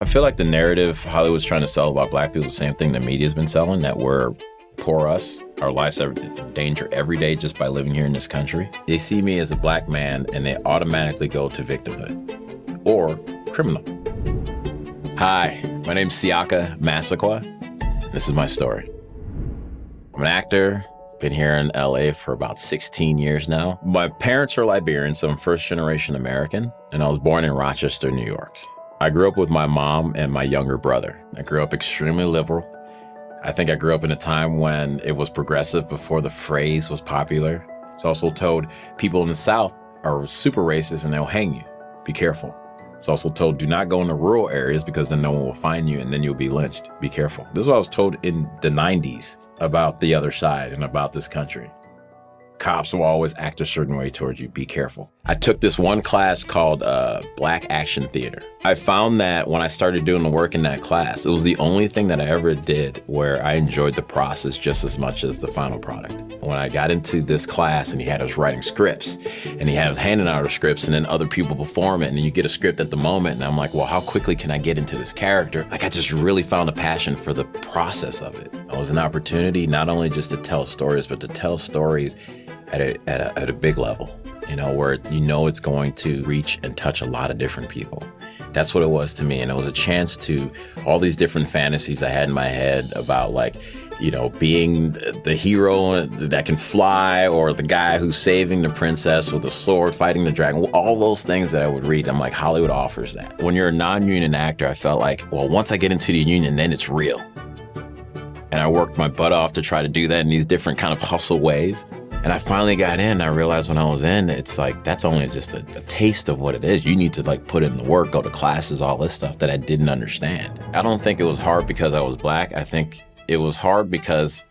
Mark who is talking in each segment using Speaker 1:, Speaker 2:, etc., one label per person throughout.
Speaker 1: I feel like the narrative Hollywood's trying to sell about black people is the same thing the media's been selling, that we're poor us, our lives are in danger every day just by living here in this country. They see me as a black man and they automatically go to victimhood or criminal. Hi, my name's SIAKA, MASSAQUOI. This is my story. I'm an actor, been here in LA for about 16 years now. My parents are Liberian, so I'm first generation American, and I was born in Rochester, New York. I grew up with my mom and my younger brother. I grew up extremely liberal. I think I grew up in a time when it was progressive before the phrase was popular. I was also told people in the South are super racist and they'll hang you. Be careful. I was also told do not go into rural areas because then no one will find you and then you'll be lynched. Be careful. This is what I was told in the 90s about the other side and about this country. Cops will always act a certain way towards you. Be careful. I took this one class called Black Action Theater. I found that when I started doing the work in that class, it was the only thing that I ever did where I enjoyed the process just as much as the final product. When I got into this class and he had us writing scripts and he had us handing out our scripts and then other people perform it and then you get a script at the moment and I'm like, well, how quickly can I get into this character? Like I just really found a passion for the process of it. It was an opportunity not only just to tell stories, but to tell stories at a big level, you know, where you know it's going to reach and touch a lot of different people. That's what it was to me. And it was a chance to all these different fantasies I had in my head about like, you know, being the hero that can fly or the guy who's saving the princess with a sword, fighting the dragon, all those things that I would read. I'm like, Hollywood offers that. When you're a non-union actor, I felt like, well, once I get into the union, then it's real. And I worked my butt off to try to do that in these different kind of hustle ways. And I finally got in, and I realized when I was in, it's like, that's only just a taste of what it is. You need to like put in the work, go to classes, all this stuff that I didn't understand. I don't think it was hard because I was black. I think it was hard because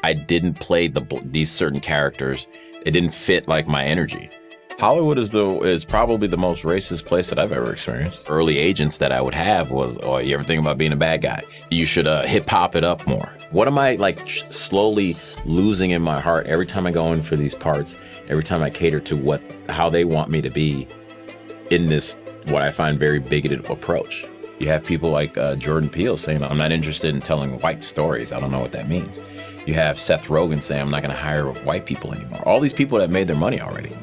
Speaker 1: I didn't play these certain characters. It didn't fit like my energy. Hollywood is probably the most racist place that I've ever experienced. Early agents that I would have was, oh, you ever think about being a bad guy? You should hip hop it up more. What am I like slowly losing in my heart every time I go in for these parts, every time I cater to how they want me to be in this, what I find very bigoted approach. You have people like Jordan Peele saying, I'm not interested in telling white stories. I don't know what that means. You have Seth Rogen saying, I'm not gonna hire white people anymore. All these people that made their money already.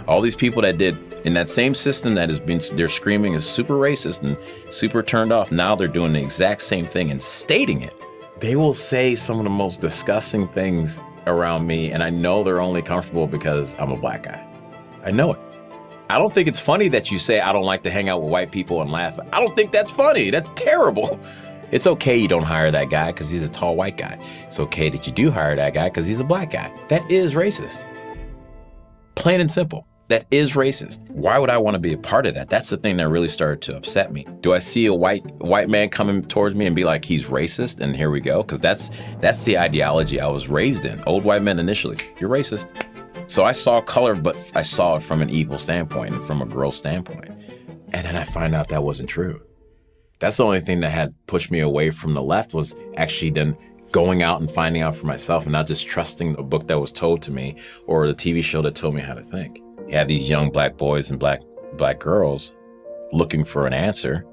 Speaker 1: All these people that did in that same system that has been, they're screaming is super racist and super turned off. Now they're doing the exact same thing and stating it. They will say some of the most disgusting things around me. And I know they're only comfortable because I'm a black guy. I know it. I don't think it's funny that you say, I don't like to hang out with white people and laugh. I don't think that's funny. That's terrible. It's okay you don't hire that guy because he's a tall white guy. It's okay that you do hire that guy because he's a black guy. That is racist. Plain and simple. That is racist. Why would I want to be a part of that? That's the thing that really started to upset me. Do I see a white man coming towards me and be like, he's racist, and here we go? Because that's the ideology I was raised in. Old white men initially, you're racist. So I saw color, but I saw it from an evil standpoint and from a gross standpoint. And then I find out that wasn't true. That's the only thing that had pushed me away from the left was actually then going out and finding out for myself and not just trusting a book that was told to me or the TV show that told me how to think. You have these young black boys and black girls looking for an answer,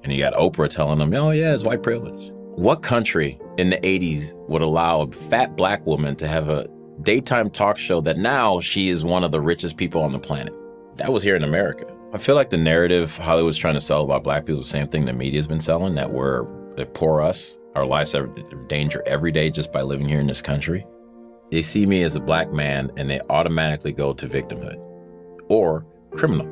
Speaker 1: and you got Oprah telling them, oh yeah, it's white privilege. What country in the 80s would allow a fat black woman to have a daytime talk show that now she is one of the richest people on the planet? That was here in America. I feel like the narrative Hollywood's trying to sell about black people is the same thing the media's been selling, that they're poor us, our lives are in danger every day just by living here in this country. They see me as a black man and they automatically go to victimhood or criminal.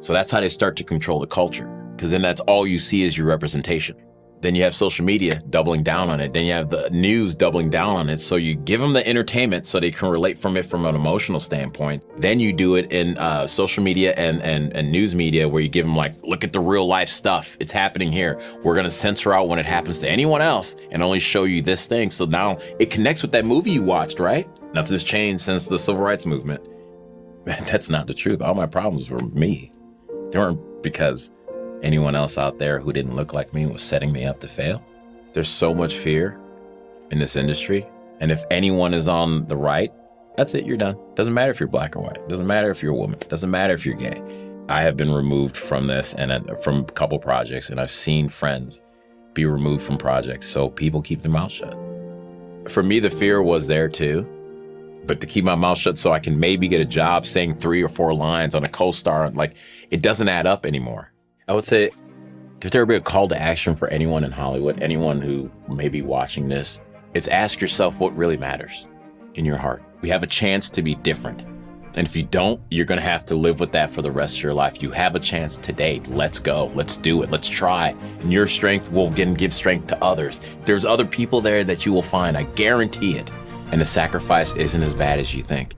Speaker 1: So that's how they start to control the culture, because then that's all you see is your representation. Then you have social media doubling down on it. Then you have the news doubling down on it. So you give them the entertainment so they can relate from it from an emotional standpoint. Then you do it in social media and news media where you give them like, look at the real life stuff. It's happening here. We're gonna censor out when it happens to anyone else and only show you this thing. So now it connects with that movie you watched, right? Nothing's changed since the civil rights movement. That's not the truth. All my problems were me. They weren't because anyone else out there who didn't look like me was setting me up to fail. There's so much fear in this industry. And if anyone is on the right, that's it, you're done. Doesn't matter if you're black or white. Doesn't matter if you're a woman. Doesn't matter if you're gay. I have been removed from this and from a couple projects, and I've seen friends be removed from projects. So people keep their mouth shut. For me, the fear was there too, but to keep my mouth shut so I can maybe get a job saying 3 or 4 lines on a co-star, like, it doesn't add up anymore. I would say, if there be a call to action for anyone in Hollywood, anyone who may be watching this, it's ask yourself what really matters in your heart. We have a chance to be different. And if you don't, you're gonna have to live with that for the rest of your life. You have a chance today. Let's go, let's do it, let's try. And your strength will again give strength to others. There's other people there that you will find, I guarantee it. And the sacrifice isn't as bad as you think.